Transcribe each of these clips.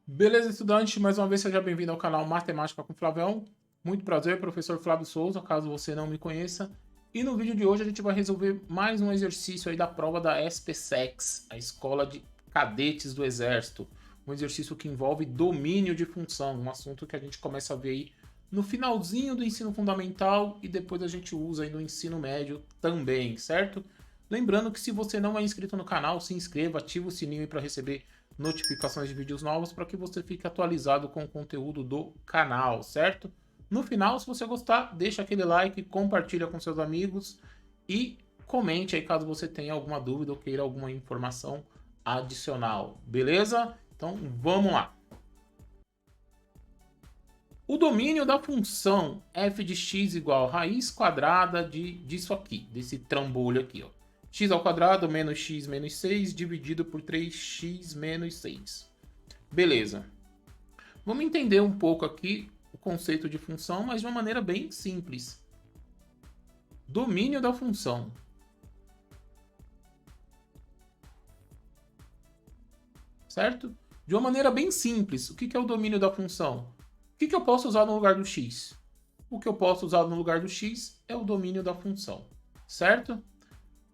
Beleza, estudante? Mais uma vez seja bem-vindo ao canal Matemática com Flavião. Muito prazer, professor Flávio Souza, caso você não me conheça. E no vídeo de hoje a gente vai resolver mais um exercício aí da prova da SPSEX, a Escola de Cadetes do Exército. Um exercício que envolve domínio de função, um assunto que a gente começa a ver aí no finalzinho do ensino fundamental e depois a gente usa aí no ensino médio também, certo? Lembrando que se você não é inscrito no canal, se inscreva, ativa o sininho para receber notificações de vídeos novos para que você fique atualizado com o conteúdo do canal, certo? No final, se você gostar, deixa aquele like, compartilha com seus amigos e comente aí caso você tenha alguma dúvida ou queira alguma informação adicional, beleza? Então vamos lá. O domínio da função f de x igual a raiz quadrada disso aqui, desse trambolho aqui, ó. X ao quadrado menos x menos 6 dividido por 3x menos 6. Beleza. Vamos entender um pouco aqui o conceito de função, mas de uma maneira bem simples. Domínio da função. Certo? De uma maneira bem simples. O que é o domínio da função? O que eu posso usar no lugar do x? O que eu posso usar no lugar do x é o domínio da função. Certo?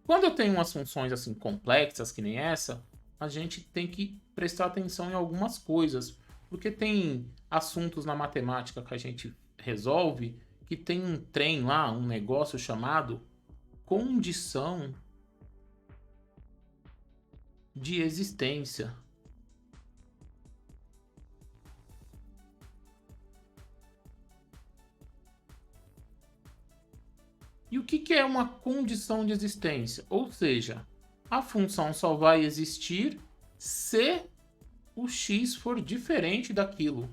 Quando eu tenho umas funções assim complexas que nem essa, a gente tem que prestar atenção em algumas coisas, porque tem assuntos na matemática que a gente resolve que tem um trem lá, um negócio chamado condição de existência. E o que é uma condição de existência? Ou seja, a função só vai existir se o x for diferente daquilo.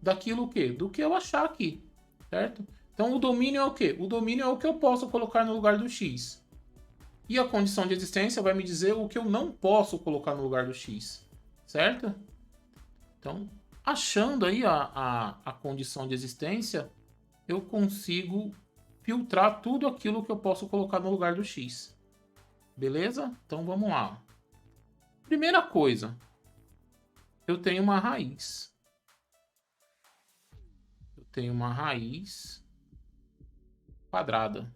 Daquilo o quê? Do que eu achar aqui, certo? Então o domínio é o quê? O domínio é o que eu posso colocar no lugar do x. E a condição de existência vai me dizer o que eu não posso colocar no lugar do x, certo? Então, achando aí a condição de existência, eu consigo filtrar tudo aquilo que eu posso colocar no lugar do x. Beleza? Então vamos lá. Primeira coisa, eu tenho uma raiz. Eu tenho uma raiz quadrada.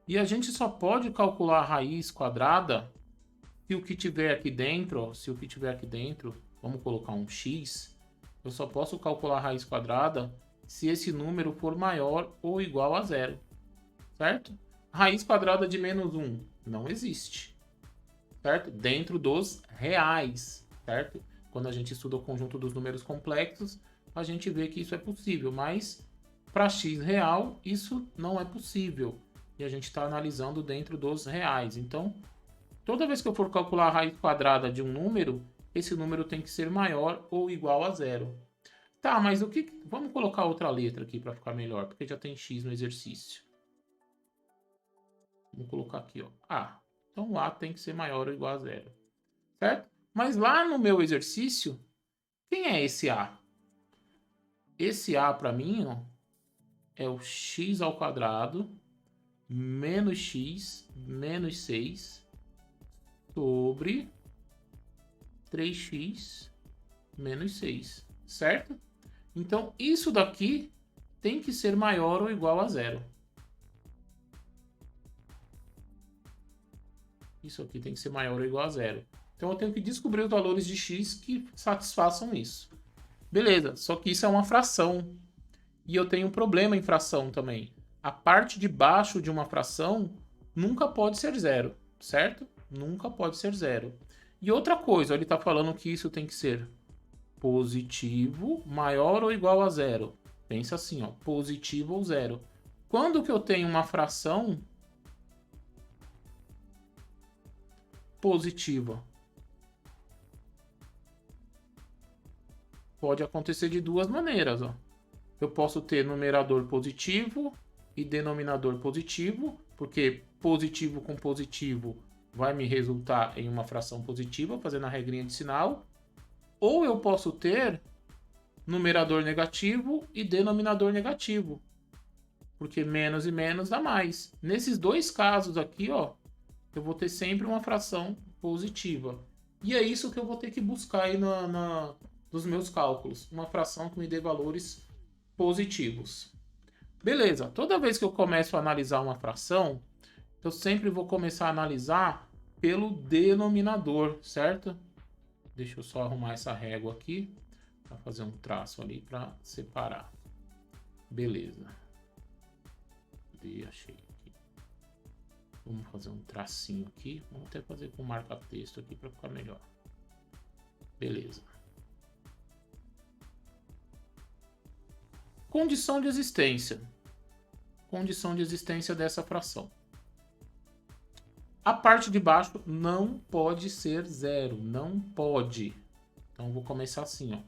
E a gente só pode calcular a raiz quadrada se o que tiver aqui dentro, ó, se o que tiver aqui dentro, vamos colocar um x, eu só posso calcular a raiz quadrada se esse número for maior ou igual a zero, certo? Raiz quadrada de menos 1 não existe, certo? Dentro dos reais, certo? Quando a gente estuda o conjunto dos números complexos, a gente vê que isso é possível, mas para x real isso não é possível. E a gente está analisando dentro dos reais. Então, toda vez que eu for calcular a raiz quadrada de um número, esse número tem que ser maior ou igual a zero. Tá, mas o que... Vamos colocar outra letra aqui para ficar melhor, porque já tem x no exercício. Vamos colocar aqui, ó, A. Então, o A tem que ser maior ou igual a zero. Certo? Mas lá no meu exercício, quem é esse A? Esse A, para mim, ó, é o x ao quadrado menos x menos 6 sobre 3x menos 6, certo? Então, isso daqui tem que ser maior ou igual a zero. Isso aqui tem que ser maior ou igual a zero. Então, eu tenho que descobrir os valores de x que satisfaçam isso. Beleza, só que isso é uma fração. E eu tenho um problema em fração também. A parte de baixo de uma fração nunca pode ser zero, certo? Nunca pode ser zero. E outra coisa, ele está falando que isso tem que ser positivo maior ou igual a zero. Pensa assim, ó, positivo ou zero. Quando que eu tenho uma fração positiva? Pode acontecer de duas maneiras, ó. Eu posso ter numerador positivo e denominador positivo, porque positivo com positivo vai me resultar em uma fração positiva, fazendo a regrinha de sinal. Ou eu posso ter numerador negativo e denominador negativo, porque menos e menos dá mais. Nesses dois casos aqui, ó, eu vou ter sempre uma fração positiva. E é isso que eu vou ter que buscar aí nos meus cálculos. Uma fração que me dê valores positivos. Beleza, toda vez que eu começo a analisar uma fração, eu sempre vou começar a analisar pelo denominador, certo? Deixa eu só arrumar essa régua aqui, para fazer um traço ali para separar. Beleza. Achei aqui. Vamos fazer um tracinho aqui. Vamos até fazer com marca-texto aqui para ficar melhor. Beleza. Condição de existência. Condição de existência dessa fração. A parte de baixo não pode ser zero. Não pode. Então, eu vou começar assim, ó.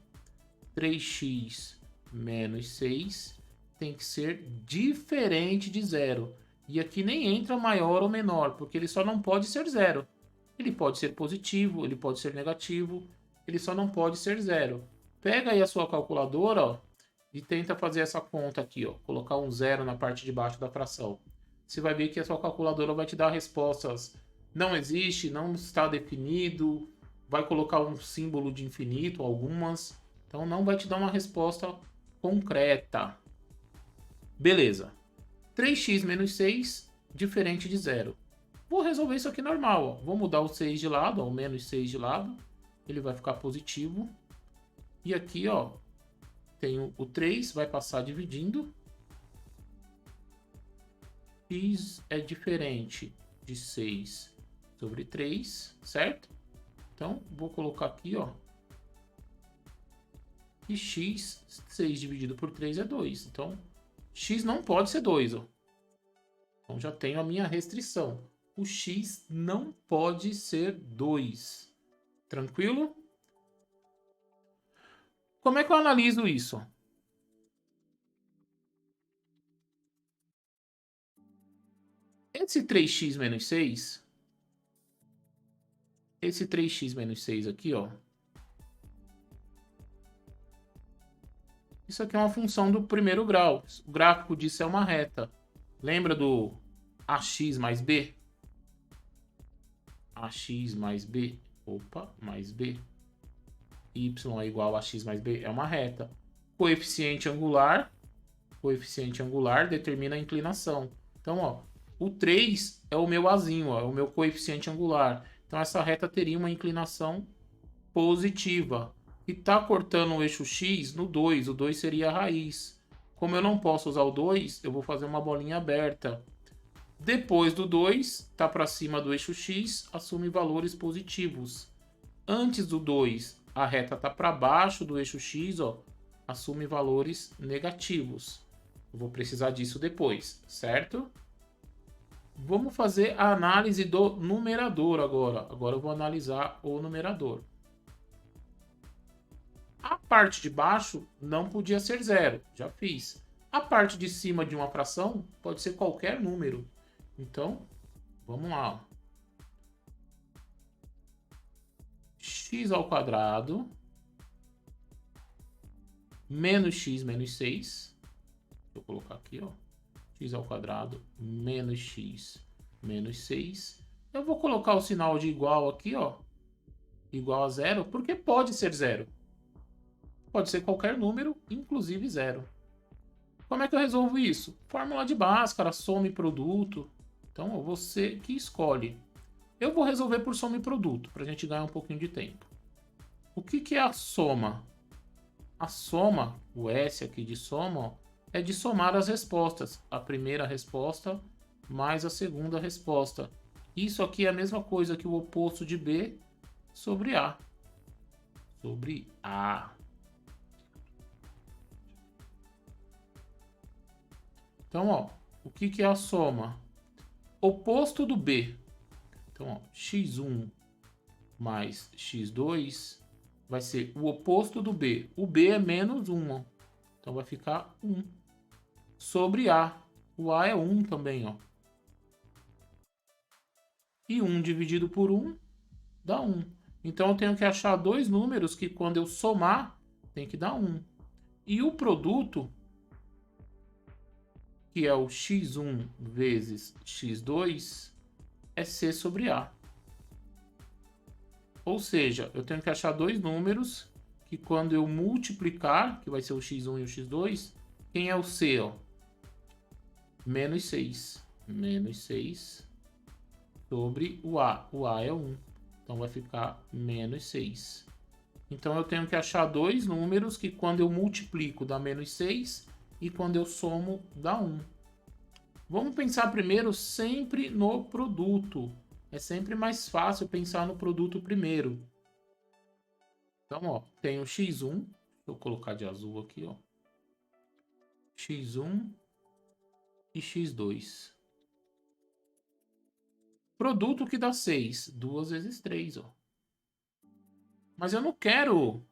3x menos 6 tem que ser diferente de zero. E aqui nem entra maior ou menor, porque ele só não pode ser zero. Ele pode ser positivo, ele pode ser negativo, ele só não pode ser zero. Pega aí a sua calculadora, ó, e tenta fazer essa conta aqui, ó. Colocar um zero na parte de baixo da fração. Você vai ver que a sua calculadora vai te dar respostas não existe, não está definido, vai colocar um símbolo de infinito, algumas. Então não vai te dar uma resposta concreta. Beleza. 3x menos 6, diferente de zero. Vou resolver isso aqui normal, ó. Vou mudar o 6 de lado, ó, o menos 6 de lado. Ele vai ficar positivo. E aqui, ó, tem o 3, vai passar dividindo. X é diferente de 6 sobre 3, certo? Então, vou colocar aqui, ó. E x, 6 dividido por 3 é 2. Então, x não pode ser 2, ó. Então, já tenho a minha restrição. O x não pode ser 2. Tranquilo? Como é que eu analiso isso? Esse 3x menos 6... Esse 3x menos 6 aqui, ó. Isso aqui é uma função do primeiro grau. O gráfico disso é uma reta. Lembra do ax mais b? Ax mais b. Opa, mais b. Y é igual a x mais b. É uma reta. Coeficiente angular. Coeficiente angular determina a inclinação. Então, ó, o 3 é o meu azinho, ó, é o meu coeficiente angular. Então, essa reta teria uma inclinação positiva. E tá cortando o eixo x no 2. O 2 seria a raiz. Como eu não posso usar o 2, eu vou fazer uma bolinha aberta. Depois do 2, tá para cima do eixo x, assume valores positivos. Antes do 2, a reta tá para baixo do eixo x, ó, assume valores negativos. Eu vou precisar disso depois, certo? Vamos fazer a análise do numerador agora. Agora eu vou analisar o numerador. A parte de baixo não podia ser zero, já fiz. A parte de cima de uma fração pode ser qualquer número. Então, vamos lá. X ao quadrado menos x menos 6. Vou colocar aqui, ó. X ao quadrado menos x menos 6. Eu vou colocar o sinal de igual aqui, ó. Igual a zero, porque pode ser zero. Pode ser qualquer número, inclusive zero. Como é que eu resolvo isso? Fórmula de Bhaskara, soma e produto. Então, você que escolhe. Eu vou resolver por soma e produto, para a gente ganhar um pouquinho de tempo. O que é a soma? A soma, o S aqui de soma, ó, é de somar as respostas. A primeira resposta mais a segunda resposta. Isso aqui é a mesma coisa que o oposto de B sobre A. Sobre A. Então, ó, o que é a soma? Oposto do B. Então, ó, x1 mais x2 vai ser o oposto do B. O B é menos 1, ó. Então, vai ficar 1 sobre A. O A é 1 também, ó. E 1 dividido por 1 dá 1. Então, eu tenho que achar dois números que, quando eu somar, tem que dar 1. E o produto, que é o x1 vezes x2, é C sobre A. Ou seja, eu tenho que achar dois números que quando eu multiplicar, que vai ser o x1 e o x2, quem é o c, ó? Menos 6. Menos 6 sobre o a. O a é 1. Então vai ficar menos 6. Então eu tenho que achar dois números que quando eu multiplico dá menos 6 e quando eu somo dá 1. Vamos pensar primeiro sempre no produto. É sempre mais fácil pensar no produto primeiro. Então, ó, tem o x1. Vou colocar de azul aqui, ó. x1 e x2. Produto que dá 6. 2 vezes 3, ó. Mas eu não quero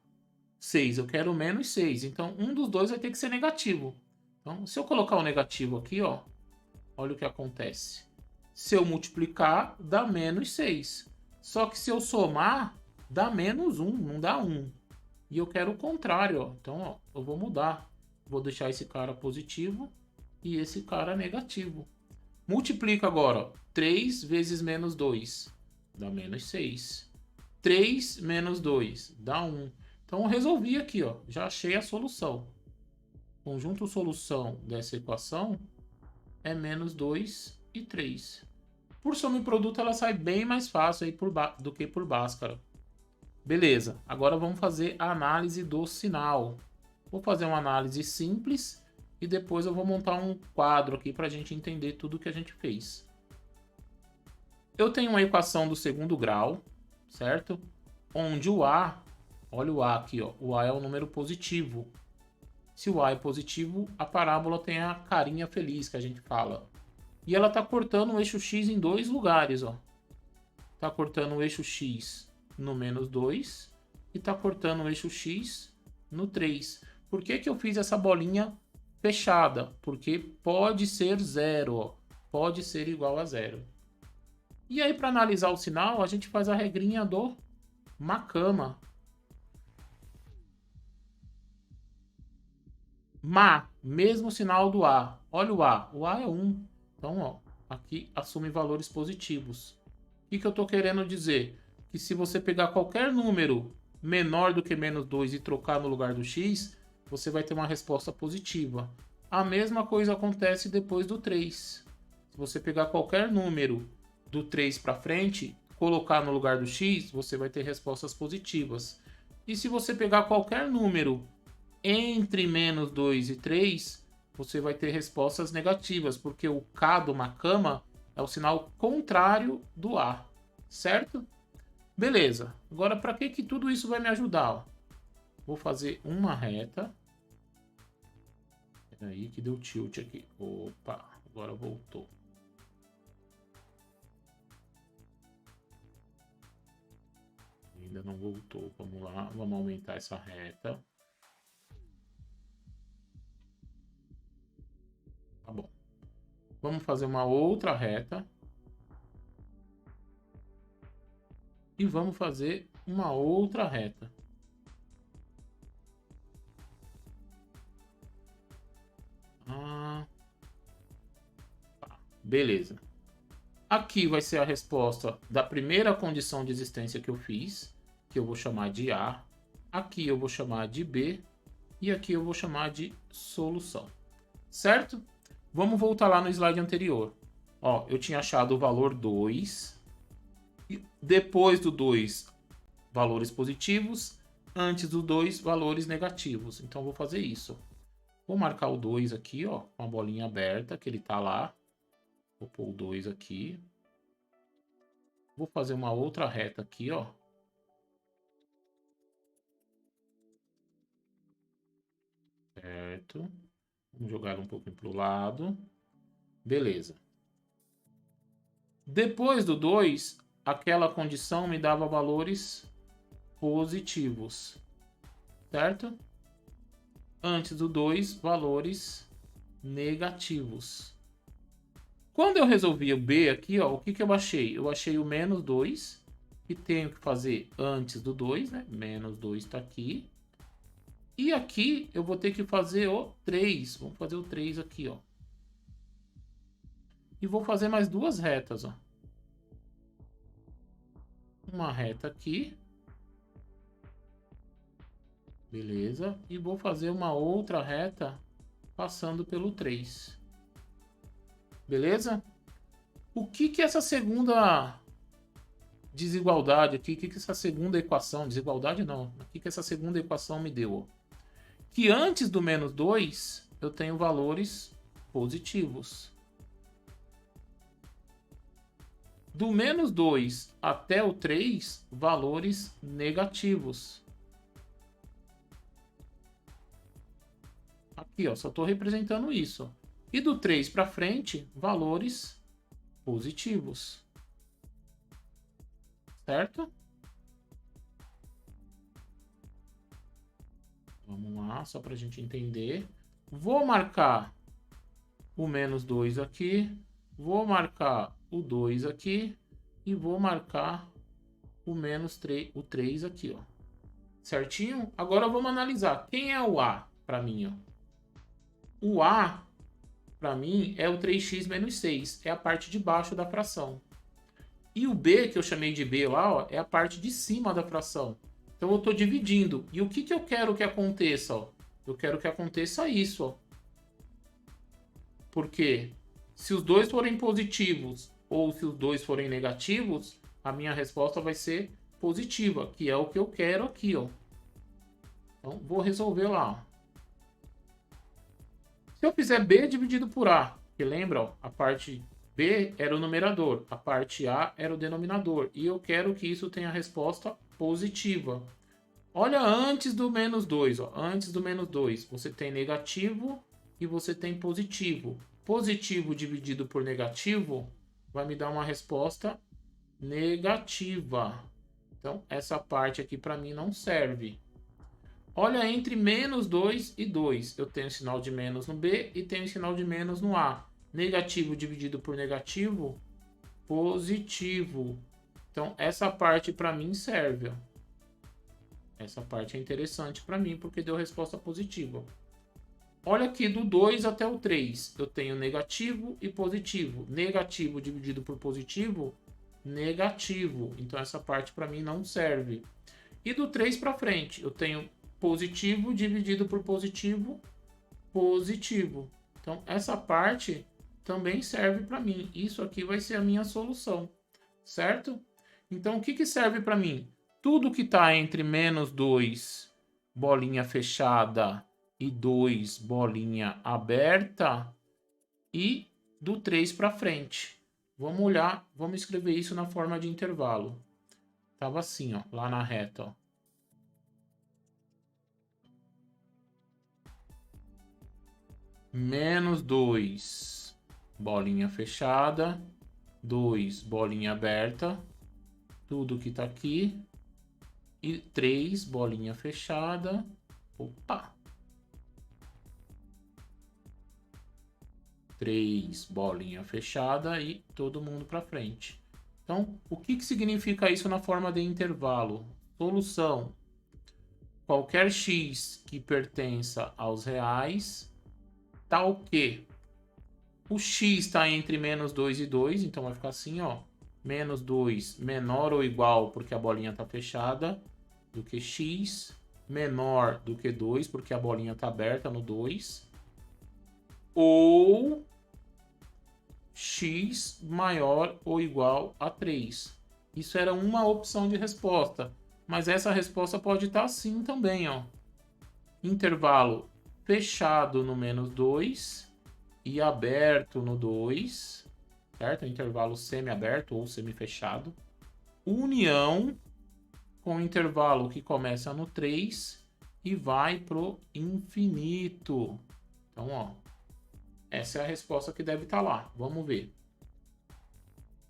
6, eu quero menos 6. Então, um dos dois vai ter que ser negativo. Então, se eu colocar o negativo aqui, ó, olha o que acontece. Se eu multiplicar, dá menos 6. Só que se eu somar, dá menos 1, não dá 1. E eu quero o contrário, ó. Então, ó, eu vou mudar. Vou deixar esse cara positivo e esse cara negativo. Multiplica agora, ó. 3 vezes menos 2 dá menos 6. 3 menos 2 dá 1. Então eu resolvi aqui, ó. Já achei a solução. Conjunto solução dessa equação é menos 2 e 3. Por soma e produto ela sai bem mais fácil aí do que por Bhaskara. Beleza, agora vamos fazer a análise do sinal. Vou fazer uma análise simples e depois eu vou montar um quadro aqui para a gente entender tudo que a gente fez. Eu tenho uma equação do segundo grau, certo? Onde o A, olha o A aqui, ó, o A é um número positivo. Se o A é positivo, a parábola tem a carinha feliz que a gente fala. E ela está cortando o eixo X em dois lugares, ó. Está cortando o eixo X no menos 2 e está cortando o eixo X no 3. Por que eu fiz essa bolinha fechada? Porque pode ser zero, ó. Pode ser igual a zero. E aí, para analisar o sinal, a gente faz a regrinha do Makama. Mesmo sinal do A. Olha o A. O A é 1. Então, ó, aqui assume valores positivos. O que eu estou querendo dizer? Que se você pegar qualquer número menor do que menos 2 e trocar no lugar do x, você vai ter uma resposta positiva. A mesma coisa acontece depois do 3. Se você pegar qualquer número do 3 para frente, colocar no lugar do x, você vai ter respostas positivas. E se você pegar qualquer número entre menos 2 e 3, você vai ter respostas negativas, porque o K do Makama é o sinal contrário do A, certo? Beleza. Agora, para que tudo isso vai me ajudar? Ó? Vou fazer uma reta. Peraí que deu tilt aqui. Opa, agora voltou. Ainda não voltou. Vamos lá, vamos aumentar essa reta. Tá bom. Vamos fazer uma outra reta. E vamos fazer uma outra reta. Beleza. Aqui vai ser a resposta da primeira condição de existência que eu fiz, que eu vou chamar de A. Aqui eu vou chamar de B. E aqui eu vou chamar de solução. Certo? Vamos voltar lá no slide anterior. Ó, eu tinha achado o valor 2. E depois do 2, valores positivos. Antes do 2, valores negativos. Então, eu vou fazer isso. Vou marcar o 2 aqui, ó, com a bolinha aberta, que ele tá lá. Vou pôr o 2 aqui. Vou fazer uma outra reta aqui, ó. Certo. Vamos jogar um pouquinho para o lado. Beleza. Depois do 2, aquela condição me dava valores positivos. Certo? Antes do 2, valores negativos. Quando eu resolvi o B aqui, ó, o que eu achei? Eu achei o menos 2, que tenho que fazer antes do 2, né? Menos 2 está aqui. E aqui eu vou ter que fazer o 3. Vamos fazer o 3 aqui, ó. E vou fazer mais duas retas, ó. Uma reta aqui Beleza. E vou fazer uma outra reta passando pelo 3. Beleza? O que que essa segunda desigualdade aqui, o que que essa segunda equação, desigualdade não, o que que essa segunda equação me deu? Que antes do menos 2, eu tenho valores positivos. Do menos 2 até o 3, valores negativos. Aqui, ó, só estou representando isso. E do 3 para frente, valores positivos. Certo? Vamos lá, só para a gente entender. Vou marcar o menos 2 aqui. Vou marcar o 2 aqui. E vou marcar o menos 3, o 3 aqui, ó. Certinho? Agora vamos analisar. Quem é o A para mim, ó? O A, para mim, é o 3x menos 6. É a parte de baixo da fração. E o B, que eu chamei de B lá, ó, é a parte de cima da fração. Então eu estou dividindo. E o que que eu quero que aconteça? Ó? Eu quero que aconteça isso. Ó. Porque se os dois forem positivos ou se os dois forem negativos, a minha resposta vai ser positiva, que é o que eu quero aqui. Ó. Então vou resolver lá. Ó. Se eu fizer B dividido por A, que lembra, ó, a parte B era o numerador, a parte A era o denominador. E eu quero que isso tenha resposta positiva. Olha antes do menos 2. Ó. Antes do menos 2, você tem negativo e você tem positivo. Positivo dividido por negativo vai me dar uma resposta negativa. Então, essa parte aqui para mim não serve. Olha entre menos 2 e 2. Eu tenho sinal de menos no B e tenho sinal de menos no A. Negativo dividido por negativo, positivo. Então, essa parte para mim serve. Ó. Essa parte é interessante para mim porque deu resposta positiva. Olha aqui do 2 até o 3. Eu tenho negativo e positivo. Negativo dividido por positivo, negativo. Então, essa parte para mim não serve. E do 3 para frente, eu tenho positivo dividido por positivo, positivo. Então, essa parte também serve para mim. Isso aqui vai ser a minha solução, certo? Então, o que que serve para mim? Tudo que está entre menos 2, bolinha fechada, e 2, bolinha aberta, e do 3 para frente. Vamos olhar, vamos escrever isso na forma de intervalo. Tava assim, ó, lá na reta, ó. Menos 2, bolinha fechada, 2, bolinha aberta, tudo que tá aqui, e 3, bolinha fechada, opa, 3, bolinha fechada e todo mundo para frente. Então, o que que significa isso na forma de intervalo? Solução. Qualquer x que pertença aos reais, tal que o x está entre menos 2 e 2, então vai ficar assim, ó. Menos 2 menor ou igual, porque a bolinha está fechada, do que x. Menor do que 2, porque a bolinha está aberta no 2. Ou x maior ou igual a 3. Isso era uma opção de resposta. Mas essa resposta pode estar assim também, ó. Intervalo fechado no menos 2 e aberto no 2, certo? Intervalo semi-aberto ou semi-fechado. União com intervalo que começa no 3 e vai pro infinito. Então, ó, essa é a resposta que deve estar lá. Vamos ver.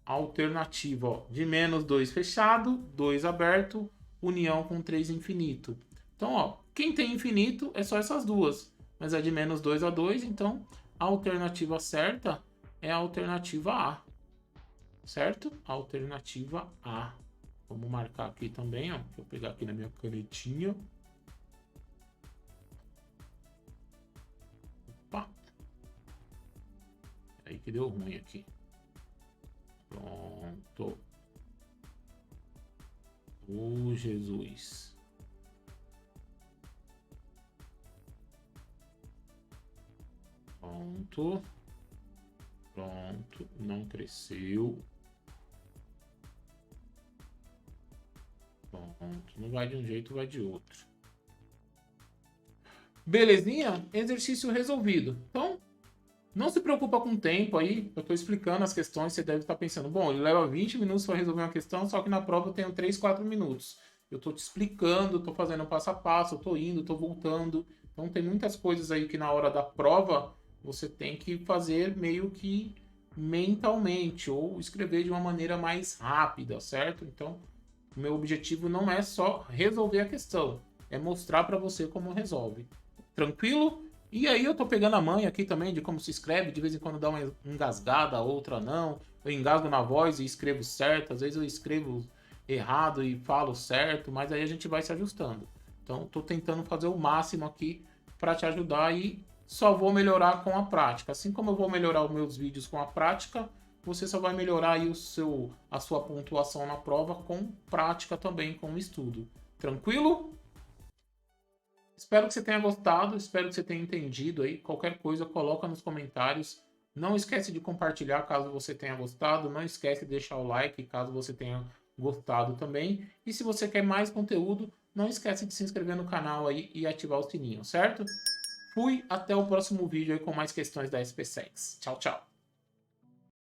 Alternativa, ó, de menos 2 fechado, 2 aberto, união com 3 infinito. Então, ó, quem tem infinito é só essas duas. Mas é de menos 2 a 2, então a alternativa certa é a alternativa A. Certo? Alternativa A. Vamos marcar aqui também, ó. Deixa eu pegar aqui na minha canetinha. Opa. Aí que deu ruim aqui. Pronto. Jesus. Pronto. Pronto. Não cresceu. Pronto. Não vai de um jeito, vai de outro. Belezinha? Exercício resolvido. Então, não se preocupa com o tempo aí. Eu estou explicando as questões. Você deve estar pensando, bom, ele leva 20 minutos para resolver uma questão, só que na prova eu tenho 3, 4 minutos. Eu estou te explicando, estou fazendo passo a passo, estou indo, estou voltando. Então tem muitas coisas aí que na hora da prova você tem que fazer meio que mentalmente ou escrever de uma maneira mais rápida, certo? Então, o meu objetivo não é só resolver a questão, é mostrar para você como resolve. Tranquilo? E aí eu tô pegando a manha aqui também de como se escreve, de vez em quando dá uma engasgada, a outra não. Eu engasgo na voz e escrevo certo, às vezes eu escrevo errado e falo certo, mas aí a gente vai se ajustando. Então tô tentando fazer o máximo aqui para te ajudar e só vou melhorar com a prática. Assim como eu vou melhorar os meus vídeos com a prática, você só vai melhorar aí a sua pontuação na prova com prática também, com o estudo. Tranquilo? Espero que você tenha gostado, espero que você tenha entendido aí. Qualquer coisa, coloca nos comentários. Não esquece de compartilhar caso você tenha gostado. Não esquece de deixar o like caso você tenha gostado também. E se você quer mais conteúdo, não esquece de se inscrever no canal aí e ativar o sininho, certo? Fui, até o próximo vídeo aí com mais questões da SPSEX. Tchau, tchau.